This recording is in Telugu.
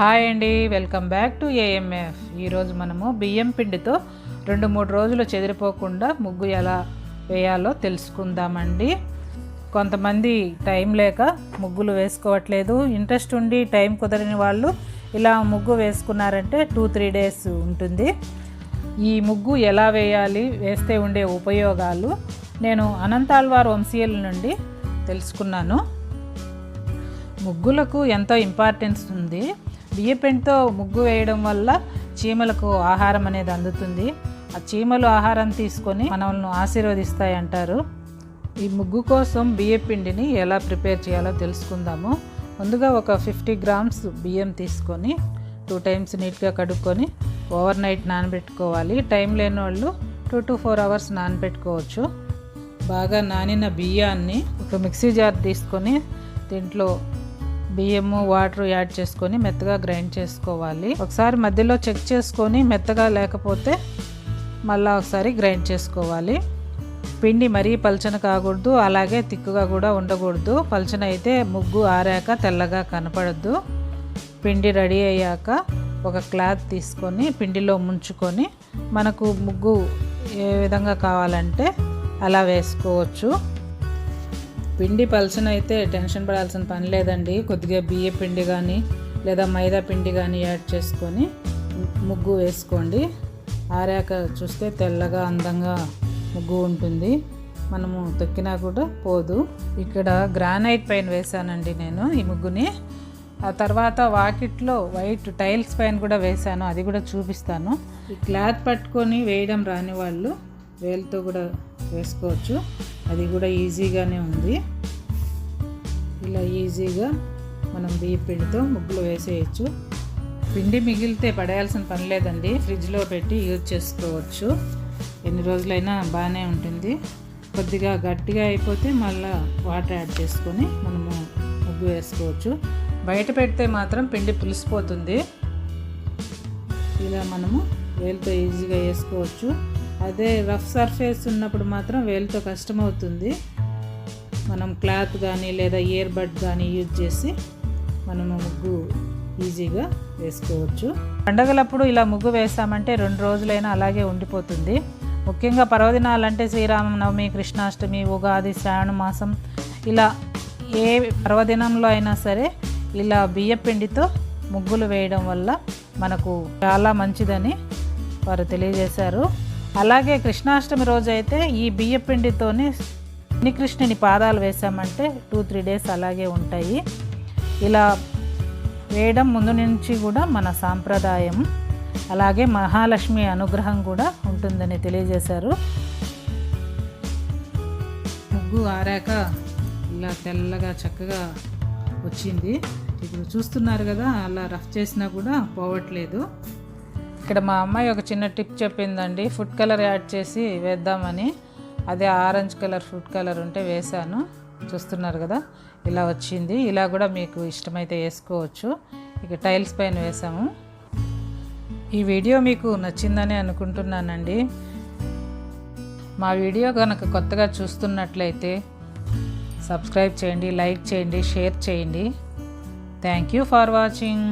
హాయ్ అండి, వెల్కమ్ బ్యాక్ టు ఏఎంఎఫ్. ఈరోజు మనము బియ్యం పిండితో 2-3 రోజులు చెదిరిపోకుండా ముగ్గు ఎలా వేయాలో తెలుసుకుందామండి. కొంతమంది టైం లేక ముగ్గులు వేసుకోవట్లేదు. ఇంట్రెస్ట్ ఉండి టైం కుదరని వాళ్ళు ఇలా ముగ్గు వేసుకున్నారంటే 2-3 డేస్ ఉంటుంది. ఈ ముగ్గు ఎలా వేయాలి, వేస్తే ఉండే ఉపయోగాలు నేను అనంతాళ్వార్ వంశీయుల నుండి తెలుసుకున్నాను. ముగ్గులకు ఎంతో ఇంపార్టెన్స్ ఉంది. బియ్యపిండితో ముగ్గు వేయడం వల్ల చీమలకు ఆహారం అనేది అందుతుంది. ఆ చీమలు ఆహారం తీసుకొని మనల్ని ఆశీర్వదిస్తాయి అంటారు. ఈ ముగ్గు కోసం బియ్యపిండిని ఎలా ప్రిపేర్ చేయాలో తెలుసుకుందాము. ముందుగా ఒక 50 grams బియ్యం తీసుకొని 2 times నీట్గా కడుక్కొని ఓవర్ నైట్ నానబెట్టుకోవాలి. టైం లేని వాళ్ళు 2 to 4 hours నానబెట్టుకోవచ్చు. బాగా నానిన బియ్యాన్ని ఒక మిక్సీ జార్ తీసుకొని దీంట్లో బియ్యము వాటర్ యాడ్ చేసుకొని మెత్తగా గ్రైండ్ చేసుకోవాలి. ఒకసారి మధ్యలో చెక్ చేసుకొని మెత్తగా లేకపోతే మళ్ళీ ఒకసారి గ్రైండ్ చేసుకోవాలి. పిండి మరీ పల్చన కాకూడదు, అలాగే తిక్కుగా కూడా ఉండకూడదు. పల్చన అయితే ముగ్గు ఆరాక తెల్లగా కనపడద్దు. పిండి రెడీ అయ్యాక ఒక క్లాత్ తీసుకొని పిండిలో ముంచుకొని మనకు ముగ్గు ఏ విధంగా కావాలంటే అలా వేసుకోవచ్చు. పిండి పల్చన అయితే టెన్షన్ పడాల్సిన పని లేదండి. కొద్దిగా బియ్య పిండి కానీ లేదా మైదా పిండి కానీ యాడ్ చేసుకొని ముగ్గు వేసుకోండి. ఆరాక చూస్తే తెల్లగా అందంగా ముగ్గు ఉంటుంది. మనము తొక్కినా కూడా పోదు. ఇక్కడ గ్రానైట్ పైన వేసానండి నేను ఈ ముగ్గుని. ఆ తర్వాత వాకిట్లో వైట్ టైల్స్ పైన కూడా వేసాను, అది కూడా చూపిస్తాను. ఈ క్లాత్ పట్టుకొని వేయడం రాని వాళ్ళు వేలుతో కూడా వేసుకోవచ్చు, అది కూడా ఈజీగానే ఉంది. ఇలా ఈజీగా మనం బియ్య పిండితో ముగ్గులు వేసేయచ్చు. పిండి మిగిలితే పడేయాల్సిన పని లేదండి, ఫ్రిడ్జ్లో పెట్టి యూజ్ చేసుకోవచ్చు. ఎన్ని రోజులైనా బాగానే ఉంటుంది. కొద్దిగా గట్టిగా అయిపోతే మళ్ళీ వాటర్ యాడ్ చేసుకొని మనము ముగ్గు వేసుకోవచ్చు. బయట పెడితే మాత్రం పిండి పులిసిపోతుంది. ఇలా మనము వేలుతో ఈజీగా వేసుకోవచ్చు. అదే రఫ్ సర్ఫేస్ ఉన్నప్పుడు మాత్రం వేలుతో కష్టమవుతుంది. మనం క్లాత్ కానీ లేదా ఇయర్ బడ్ కానీ యూజ్ చేసి మనము ముగ్గు ఈజీగా వేసుకోవచ్చు. పండగలప్పుడు ఇలా ముగ్గు వేసామంటే 2 రోజులైనా అలాగే ఉండిపోతుంది. ముఖ్యంగా పర్వదినాలంటే శ్రీరామనవమి, కృష్ణాష్టమి, ఉగాది, శ్రావణ మాసం, ఇలా ఏ పర్వదినంలో అయినా సరే ఇలా బియ్య పిండితో ముగ్గులు వేయడం వల్ల మనకు చాలా మంచిదని వారు తెలియజేశారు. అలాగే కృష్ణాష్టమి రోజు అయితే ఈ బియ్య పిండితోనే కృష్ణుని పాదాలు వేసామంటే 2-3 days అలాగే ఉంటాయి. ఇలా వేయడం ముందు నుంచి కూడా మన సాంప్రదాయం. అలాగే మహాలక్ష్మి అనుగ్రహం కూడా ఉంటుందని తెలియజేశారు. ముగ్గు ఆరాక ఇలా తెల్లగా చక్కగా వచ్చింది. ఇప్పుడు చూస్తున్నారు కదా, అలా రఫ్ చేసినా కూడా పోవట్లేదు. ఇక్కడ మా అమ్మాయి ఒక చిన్న టిప్ చెప్పిందండి, ఫుడ్ కలర్ యాడ్ చేసి వేద్దామని. అదే ఆరెంజ్ కలర్ ఫుడ్ కలర్ ఉంటే వేసాను. చూస్తున్నారు కదా, ఇలా వచ్చింది. ఇలా కూడా మీకు ఇష్టమైతే వేసుకోవచ్చు. ఇక టైల్స్ పైన వేసాము. ఈ వీడియో మీకు నచ్చిందని అనుకుంటున్నానండి. మా వీడియో కనుక కొత్తగా చూస్తున్నట్లయితే సబ్స్క్రైబ్ చేయండి, లైక్ చేయండి, షేర్ చేయండి. Thank you for watching.